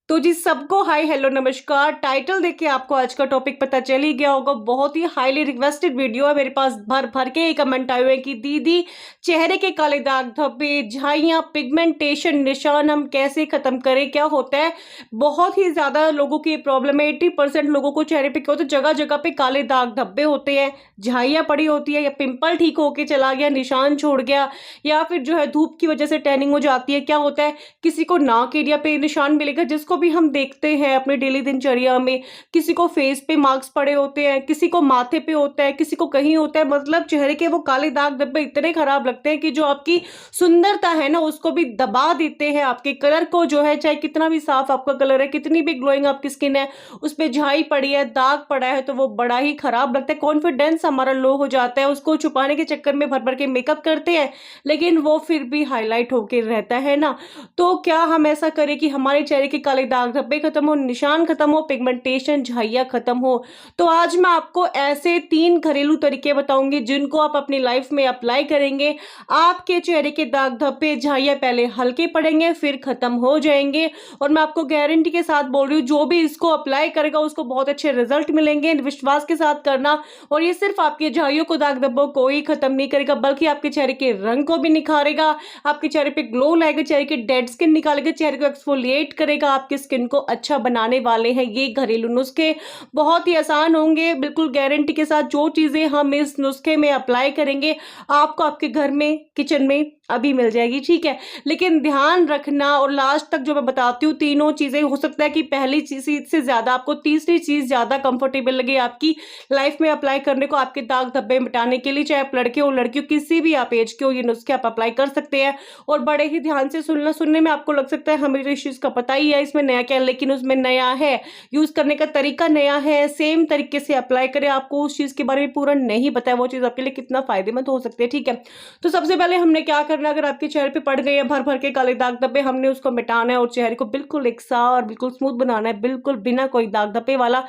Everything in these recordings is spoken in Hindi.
तो जी सबको हाय हेलो नमस्कार। टाइटल देख के आपको आज का टॉपिक पता चल ही गया होगा। बहुत ही हाईली रिक्वेस्टेड वीडियो है। मेरे पास भर भर के कमेंट आए हुए हैं कि दीदी चेहरे के काले दाग धब्बे झाइयाँ पिगमेंटेशन निशान हम कैसे खत्म करें, क्या होता है। बहुत ही ज्यादा लोगों की प्रॉब्लम है। 80% लोगों को चेहरे पे क्या होता है, जगह जगह पे काले दाग धब्बे होते हैं, झाइयाँ पड़ी होती है, या पिंपल ठीक होके चला गया, निशान छोड़ गया, या फिर जो है धूप की वजह से टैनिंग हो जाती है। क्या होता है, किसी को नाक एरिया पे निशान मिलेगा जिसको भी हम देखते हैं अपने डेली दिनचर्या में, किसी को फेस पे मार्क्स पड़े होते हैं, किसी को माथे पे होता है, किसी को कहीं होता है। मतलब चेहरे के वो काले दाग धब्बे इतने खराब लगते हैं कि जो आपकी सुंदरता है ना उसको भी दबा देते हैं। आपके कलर को जो है, चाहे कितना भी साफ आपका कलर है, कितनी भी ग्लोइंग आपकी स्किन है, उस पर झाई पड़ी है, दाग पड़ा है, तो वो बड़ा ही खराब लगता है। कॉन्फिडेंस हमारा लो हो जाता है। उसको छुपाने के चक्कर में भर भर के मेकअप करते हैं, लेकिन वो फिर भी हाईलाइट होके रहता है ना। तो क्या हम ऐसा करें कि हमारे चेहरे के काले दाग धब्बे खत्म हो, निशान खत्म हो, पिगमेंटेशन झाइयाँ खत्म हो। तो आज मैं आपको ऐसे 3 घरेलू तरीके बताऊंगी जिनको आप अपनी लाइफ में अप्लाई करेंगे। आपके चेहरे के दाग धब्बे झाइयाँ पहले हल्के पड़ेंगे, फिर खत्म हो जाएंगे। और मैं आपको गारंटी के साथ बोल रही हूँ, जो भी इसको अप्लाई करेगा उसको बहुत अच्छे रिजल्ट मिलेंगे। विश्वास के साथ करना। और ये सिर्फ आपके झाइयों को, दाग धब्बों को ही खत्म नहीं करेगा, बल्कि आपके चेहरे के रंग को भी निखारेगा, आपके चेहरे पे ग्लो लाएगा, चेहरे के डेड स्किन निकालेगा, चेहरे को एक्सफोलिएट करेगा, आपकी स्किन को अच्छा बनाने वाले हैं ये घरेलू नुस्खे। बहुत ही आसान होंगे, बिल्कुल गारंटी के साथ। जो चीजें हम इस नुस्खे में अप्लाई करेंगे आपको आपके घर में, किचन में अभी मिल जाएगी, ठीक है। लेकिन ध्यान रखना, और लास्ट तक जो मैं बताती हूँ तीनों चीजें, हो सकता है कि पहली चीज से ज्यादा आपको तीसरी चीज ज्यादा कंफर्टेबल लगे आपकी लाइफ में अप्लाई करने को, आपके दाग धब्बे मिटाने के लिए। चाहे आप लड़के हो लड़की हो, किसी भी आप एज के हो, ये नुस्खे आप अप्लाई कर सकते हैं। और बड़े ही ध्यान से सुनना। सुनने में आपको लग सकता है हमें तो इस चीज का पता ही है, इसमें नया क्या है, लेकिन उसमें नया है, यूज करने का तरीका नया है। सेम तरीके से अप्लाई करें। आपको उस चीज के बारे में पूरा नहीं पता है, वो चीज आपके लिए कितना फायदेमंद हो सकती है, ठीक है। तो सबसे पहले हमने क्या करना, अगर आपके चेहरे पे पड़ गए हैं भर भर के काले दाग धब्बे, हमने उसको मिटाना है और चेहरे को बिल्कुल एक साफ और बिल्कुल स्मूथ बनाना है, बिल्कुल बिना कोई दाग धब्बे वाला।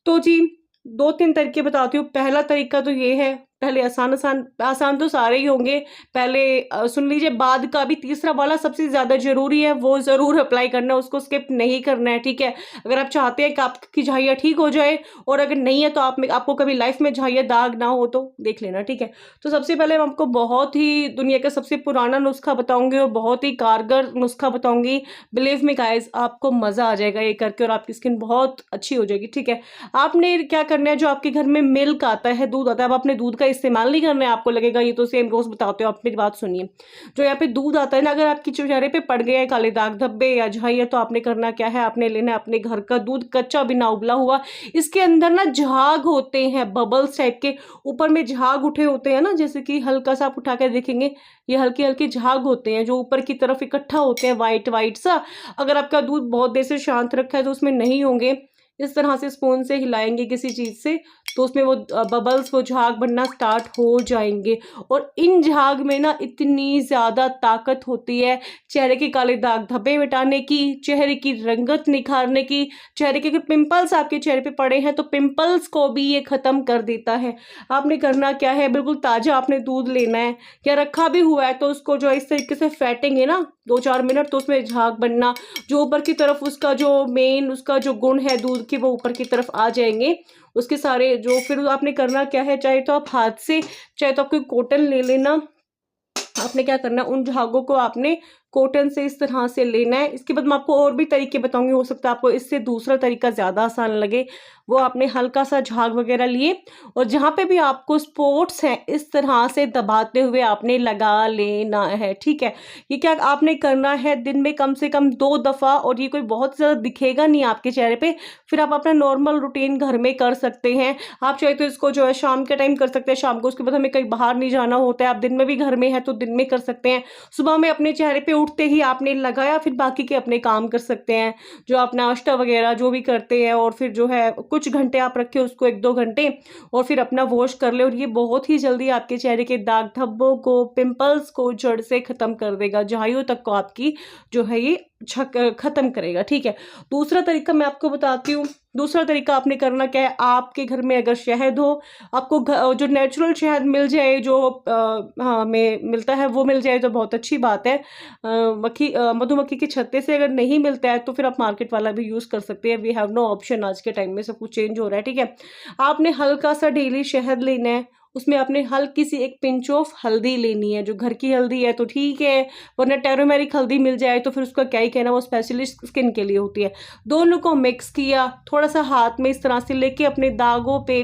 तो जी 2-3 तरीके बताती हूँ। पहला तरीका तो ये है, पहले आसान आसान आसान तो सारे ही होंगे, पहले सुन लीजिए। बाद का भी तीसरा वाला सबसे ज्यादा जरूरी है, वो जरूर अप्लाई करना है, उसको स्किप नहीं करना है, ठीक है। अगर आप चाहते हैं कि आपकी झाइयाँ ठीक हो जाए, और अगर नहीं है तो आपको कभी लाइफ में झाइयाँ दाग ना हो तो देख लेना, ठीक है। तो सबसे पहले मैं आपको बहुत ही दुनिया का सबसे पुराना नुस्खा बताऊंगी और बहुत ही कारगर नुस्खा बताऊंगी। बिलीव मी गाइस, आपको मजा आ जाएगा ये करके, और आपकी स्किन बहुत अच्छी हो जाएगी, ठीक है। आपने क्या करना है, जो आपके घर में मिल्क आता है, दूध आता है, आप अपने दूध का इस्तेमाल नहीं करना है। आपको लगेगा ये तो सेम रोज बताते हो, आप मेरी बात सुनिए। जो यहाँ पे दूध आता है ना, अगर आपके चेहरे पे पड़ गए हैं काले दाग धब्बे या झाइयाँ, तो आपने करना क्या है, आपने लेना है अपने घर का दूध, कच्चा बिना उबला हुआ। इसके अंदर ना झाग होते हैं, बबल्स टाइप के, ऊपर में झाग उठे होते हैं ना, जैसे कि हल्का सा आप उठा कर देखेंगे, ये हल्के हल्के झाग होते हैं जो ऊपर की तरफ इकट्ठा होते हैं, व्हाइट व्हाइट सा। अगर आपका दूध बहुत देर से शांत रखा है तो उसमें नहीं होंगे। इस तरह से स्पून से हिलाएंगे किसी चीज से, तो उसमें वो बबल्स, वो झाग बनना स्टार्ट हो जाएंगे। और इन झाग में ना इतनी ज्यादा ताकत होती है चेहरे के काले दाग धब्बे मिटाने की, चेहरे की रंगत निखारने की। चेहरे के पिंपल्स आपके चेहरे पे पड़े हैं तो पिंपल्स को भी ये खत्म कर देता है। आपने करना क्या है, बिल्कुल ताजा आपने दूध लेना है, या रखा भी हुआ है तो उसको जो है इस तरीके से फेंटेंगे ना 2-4 मिनट, तो उसमें झाग बनना, जो ऊपर की तरफ उसका जो मेन उसका जो गुण है दूध के, वो ऊपर की तरफ आ जाएंगे उसके सारे। जो फिर आपने करना क्या है, चाहे तो आप हाथ से, चाहे तो आप कोई कॉटन ले लेना। आपने क्या करना है, उन झागों को आपने कॉटन से इस तरह से लेना है। इसके बाद मैं आपको और भी तरीके बताऊंगी, हो सकता है आपको इससे दूसरा तरीका ज्यादा आसान लगे। वो आपने हल्का सा झाग वगैरह लिए, और जहां पे भी आपको स्पॉट्स हैं इस तरह से दबाते हुए आपने लगा लेना है, ठीक है। ये क्या आपने करना है, दिन में कम से कम 2 दफा, और ये कोई बहुत ज्यादा दिखेगा नहीं आपके चेहरे पे। फिर आप अपना नॉर्मल रूटीन घर में कर सकते हैं। आप चाहे तो इसको जो है शाम के टाइम कर सकते हैं, शाम को। उसके बाद हमें कहीं बाहर नहीं जाना होता है, आप दिन में भी घर में है तो दिन में कर सकते हैं। सुबह में अपने चेहरे पे उठते ही आपने लगाया, फिर बाकी के अपने काम कर सकते हैं, जो आप नाश्ता वगैरह जो भी करते हैं। और फिर जो है कुछ घंटे आप रखें उसको, 1-2 घंटे, और फिर अपना वॉश कर ले। और ये बहुत ही जल्दी आपके चेहरे के दाग धब्बों को, पिंपल्स को जड़ से खत्म कर देगा, झाइयों तक को आपकी जो है ये ख़त्म करेगा। ठीक है, दूसरा तरीका मैं आपको बताती हूँ। दूसरा तरीका आपने करना क्या है, आपके घर में अगर शहद हो, आपको जो नेचुरल शहद मिल जाए, जो हाँ में मिलता है वो मिल जाए तो बहुत अच्छी बात है। मधुमक्खी के छत्ते से अगर नहीं मिलता है तो फिर आप मार्केट वाला भी यूज़ कर सकते हैं। वी हैव नो ऑप्शन, आज के टाइम में सब कुछ चेंज हो रहा है। ठीक है, आपने हल्का सा डेली शहद लेना है, उसमें आपने हल्की सी एक पिंच ऑफ हल्दी लेनी है। जो घर की हल्दी है तो ठीक है, वरना टेरोमेरिक हल्दी मिल जाए तो फिर उसका क्या ही कहना, वो स्पेशली स्किन के लिए होती है। दोनों को मिक्स किया, थोड़ा सा हाथ में इस तरह से लेके अपने दागों पे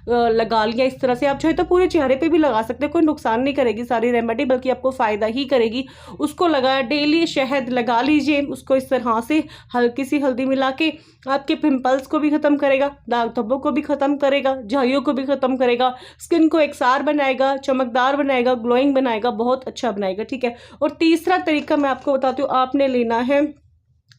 लगा लिया। इस तरह से आप चाहे तो पूरे चेहरे पे भी लगा सकते हैं, कोई नुकसान नहीं करेगी सारी रेमेडी, बल्कि आपको फ़ायदा ही करेगी। उसको लगाया, डेली शहद लगा लीजिए उसको इस तरह से हल्की सी हल्दी मिला के। आपके पिंपल्स को भी ख़त्म करेगा, दाग धब्बों को भी ख़त्म करेगा, झाइयों को भी ख़त्म करेगा, स्किन को एकसार बनाएगा, चमकदार बनाएगा, ग्लोइंग बनाएगा, बहुत अच्छा बनाएगा। ठीक है, और तीसरा तरीका मैं आपको बताती हूँ, आपने लेना है,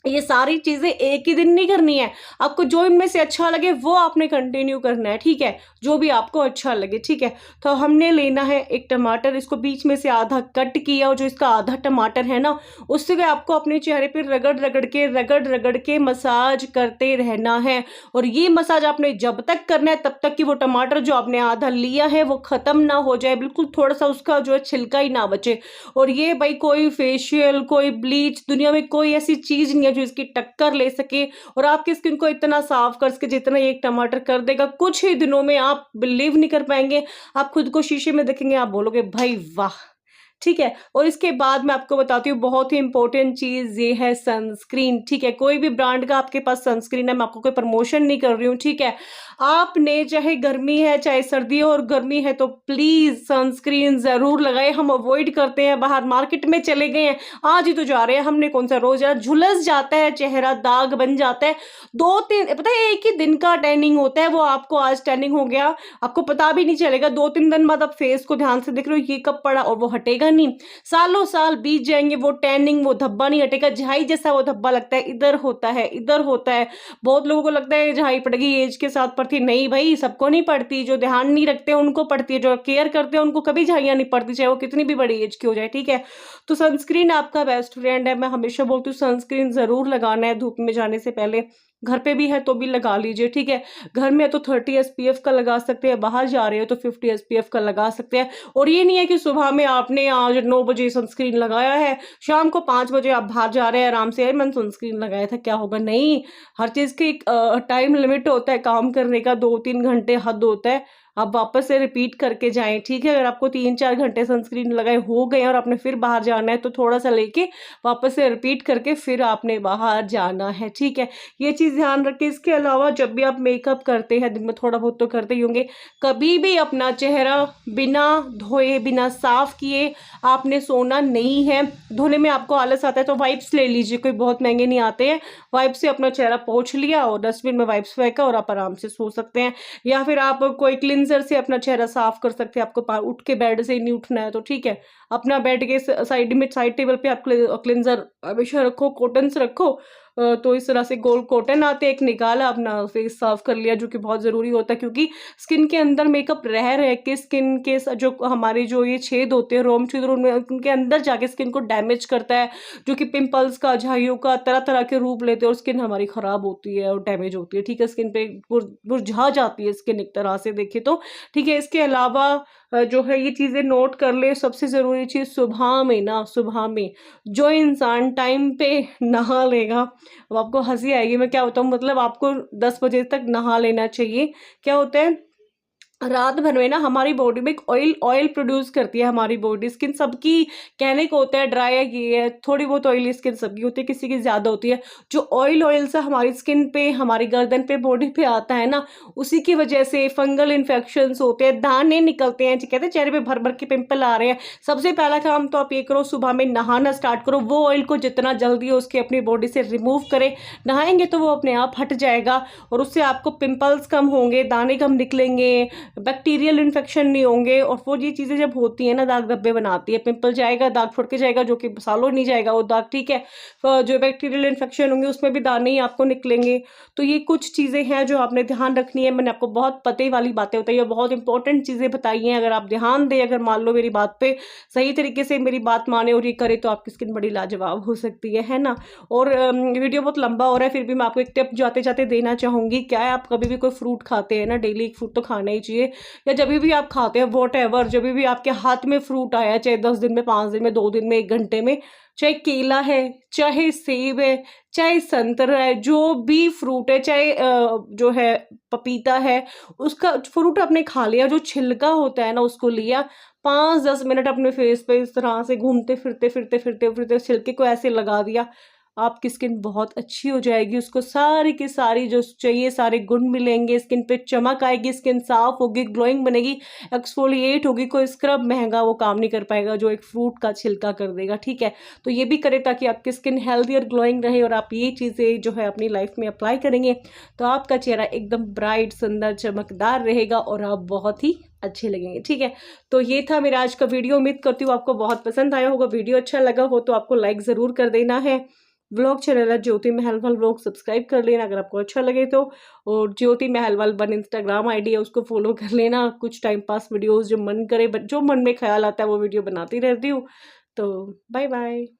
ये सारी चीज़ें एक ही दिन नहीं करनी है, आपको जो इनमें से अच्छा लगे वो आपने कंटिन्यू करना है। ठीक है, जो भी आपको अच्छा लगे। ठीक है, तो हमने लेना है एक टमाटर, इसको बीच में से आधा कट किया, और जो इसका आधा टमाटर है ना, उससे आपको अपने चेहरे पे रगड़ रगड़ के मसाज करते रहना है। और ये मसाज आपने जब तक करना है तब तक कि वो टमाटर जो आपने आधा लिया है वो ख़त्म ना हो जाए, बिल्कुल थोड़ा सा उसका जो है छिलका ही ना बचे। और ये भाई कोई फेशियल, कोई ब्लीच, दुनिया में कोई ऐसी चीज़ नहीं है जो इसकी टक्कर ले सके और आपकी स्किन को इतना साफ कर सके जितना ये एक टमाटर कर देगा। कुछ ही दिनों में आप बिलीव नहीं कर पाएंगे, आप खुद को शीशे में देखेंगे, आप बोलोगे भाई वाह। ठीक है, और इसके बाद मैं आपको बताती हूँ बहुत ही इंपॉर्टेंट चीज़, ये है सनस्क्रीन। ठीक है, कोई भी ब्रांड का आपके पास सनस्क्रीन है, मैं आपको कोई प्रमोशन नहीं कर रही हूँ। ठीक है, आपने चाहे गर्मी है चाहे सर्दी हो, और गर्मी है तो प्लीज़ सनस्क्रीन ज़रूर लगाए। हम अवॉइड करते हैं, बाहर मार्केट में चले गए हैं, आज ही तो जा रहे हैं, हमने कौन सा रोज़ जाना, झुलस जाता है चेहरा, दाग बन जाता है। 2-3 पता है एक ही दिन का टैनिंग होता है, वो आपको आज टैनिंग हो गया, आपको पता भी नहीं चलेगा। 2-3 दिन बाद आप फेस को ध्यान से देख रहे हो ये कब पड़ा, और वो हटेगा नहीं। सालों साल बीत जाएंगे, वो टैनिंग, वो धब्बा नहीं हटेगा। झाई जैसा वो धब्बा लगता है, इधर होता है, इधर होता है। बहुत लोगों को लगता है झाई पड़ेगी एज के साथ पड़ती, नहीं भाई, सबको नहीं पड़ती। जो ध्यान नहीं रखते उनको पड़ती है, जो केयर करते हैं उनको कभी झाइयाँ नहीं पड़ती, चाहे वो कितनी भी बड़ी एज की हो जाए। ठीक है, तो सनस्क्रीन आपका बेस्ट फ्रेंड है। मैं हमेशा बोलती हूँ सनस्क्रीन जरूर लगाना है धूप में जाने से पहले, घर पे भी है तो भी लगा लीजिए। ठीक है, घर में है तो 30 SPF का लगा सकते हैं, बाहर जा रहे हो तो 50 SPF का लगा सकते हैं। और ये नहीं है कि सुबह में आपने आज 9 बजे सनस्क्रीन लगाया है, शाम को 5 बजे आप बाहर जा रहे हैं आराम से, मैंने सनस्क्रीन लगाया था क्या होगा, नहीं। हर चीज़ की एक टाइम लिमिट होता है काम करने का, 2-3 घंटे हद होता है। आप वापस से रिपीट करके जाएं। ठीक है, अगर आपको 3-4 घंटे सनस्क्रीन लगाए हो गए और आपने फिर बाहर जाना है तो थोड़ा सा लेके वापस से रिपीट करके फिर आपने बाहर जाना है। ठीक है, ये चीज़ ध्यान रखें। इसके अलावा जब भी आप मेकअप करते हैं, दिन में थोड़ा बहुत तो करते ही होंगे, कभी भी अपना चेहरा बिना धोए, बिना साफ किए आपने सोना नहीं है। धोने में आपको आलस आता है तो वाइप्स ले लीजिए, कोई बहुत महंगे नहीं आते हैं। वाइप्स से अपना चेहरा पोंछ लिया और डस्टबिन में वाइप्स फेंका और आप आराम से सो सकते हैं। या फिर आप कोई क्लिनजर से अपना चेहरा साफ कर सकते हैं। आपको उठ के बेड से ही नहीं उठना है तो ठीक है, अपना बेड के साइड टेबल पे आप क्लिनजर हमेशा रखो, कॉटन से रखो। तो इस तरह से गोल कॉटन आते हैं, एक निकाला, अपना फेस साफ कर लिया, जो कि बहुत ज़रूरी होता है क्योंकि स्किन के अंदर मेकअप रह के स्किन के जो हमारे जो ये छेद होते हैं, रोम छेद, उनके अंदर जाके स्किन को डैमेज करता है, जो कि पिंपल्स का, झाइयों का, तरह तरह के रूप लेते हैं और स्किन हमारी ख़राब होती है और डैमेज होती है। ठीक है, स्किन पे मुरझा जाती है स्किन एक तरह से देखे तो। ठीक है, इसके अलावा जो है ये चीज़ें नोट कर ले। सबसे ज़रूरी चीज़ सुबह में जो इंसान टाइम पे नहा लेगा, अब आपको हंसी आएगी मैं क्या बताऊँ, मतलब आपको 10 बजे तक नहा लेना चाहिए। क्या होता है, रात भर में ना हमारी बॉडी में एक ऑयल प्रोड्यूस करती है हमारी बॉडी। स्किन सबकी कहने को होता है ड्राई है, ये है, थोड़ी बहुत ऑयली स्किन सबकी होती है, किसी की ज़्यादा होती है। जो ऑयल सा हमारी स्किन पे, हमारी गर्दन पे, बॉडी पे आता है ना, उसी की वजह से फंगल इन्फेक्शंस होते हैं, दाने निकलते हैं, कहते हैं चेहरे पे भर भर के पिंपल आ रहे हैं। सबसे पहला काम तो आप ये करो, सुबह में नहाना स्टार्ट करो। वो ऑयल को जितना जल्दी हो उसके अपनी बॉडी से रिमूव करें। नहाएंगे तो वो अपने आप हट जाएगा और उससे आपको पिंपल्स कम होंगे, दाने कम निकलेंगे, बैक्टीरियल इन्फेक्शन नहीं होंगे। और वो ये चीज़ें जब होती हैं ना, दाग धब्बे बनाती है, पिंपल जाएगा, दाग छोड़ के जाएगा, जो कि सालों नहीं जाएगा वो दाग, ठीक है। तो जो बैक्टीरियल इन्फेक्शन होंगे उसमें भी दाने ही आपको निकलेंगे। तो ये कुछ चीज़ें हैं जो आपने ध्यान रखनी है। मैंने आपको बहुत पते वाली बातें बताई है, बहुत इंपॉर्टेंट चीज़ें बताई हैं। अगर आप ध्यान दें, अगर मान लो मेरी बात पे सही तरीके से मेरी बात माने और ये करे, तो आपकी स्किन बड़ी लाजवाब हो सकती है ना। और वीडियो बहुत लंबा हो रहा है, फिर भी मैं आपको एक टिप जाते जाते देना चाहूँगी। क्या है, आप कभी भी कोई फ्रूट खाते हैं ना, डेली एक फ्रूट तो खाना ही चाहिए। या जब भी आप खाते हैं, वॉट एवर, जब भी आपके हाथ में फ्रूट आया, चाहे 10 दिन में, 5 दिन में, 2 दिन में, 1 घंटे में, चाहे केला है, चाहे सेब है, चाहे संतरा है, जो भी फ्रूट है, चाहे जो है पपीता है, उसका फ्रूट आपने खा लिया, जो छिलका होता है ना उसको लिया, 5-10 मिनट अपने फेस पे इस तरह से घूमते फिरते फिरते फिरते फिरते छिलके को ऐसे लगा दिया, आपकी स्किन बहुत अच्छी हो जाएगी। उसको सारी की सारी जो चाहिए सारे गुण मिलेंगे, स्किन पे चमक आएगी, स्किन साफ होगी, ग्लोइंग बनेगी, एक्सफोलिएट होगी। कोई स्क्रब महंगा वो काम नहीं कर पाएगा जो एक फ्रूट का छिलका कर देगा, ठीक है। तो ये भी करें ताकि आपकी स्किन हेल्दी और ग्लोइंग रहे, और आप ये चीज़ें जो है अपनी लाइफ में अप्लाई करेंगे तो आपका चेहरा एकदम ब्राइट, सुंदर, चमकदार रहेगा और आप बहुत ही अच्छे लगेंगे, ठीक है। तो ये था मेरा आज का वीडियो। उम्मीद करती हूँ आपको बहुत पसंद आया होगा। वीडियो अच्छा लगा हो तो आपको लाइक ज़रूर कर देना है। व्लॉग चैनल है ज्योति महलवाल व्लॉग, सब्सक्राइब कर लेना अगर आपको अच्छा लगे तो। और ज्योति महलवाल 1 इंस्टाग्राम आईडी है, उसको फॉलो कर लेना। कुछ टाइम पास वीडियोस जो मन करे, जो मन में ख्याल आता है वो वीडियो बनाती रहती हूँ। तो बाय बाय।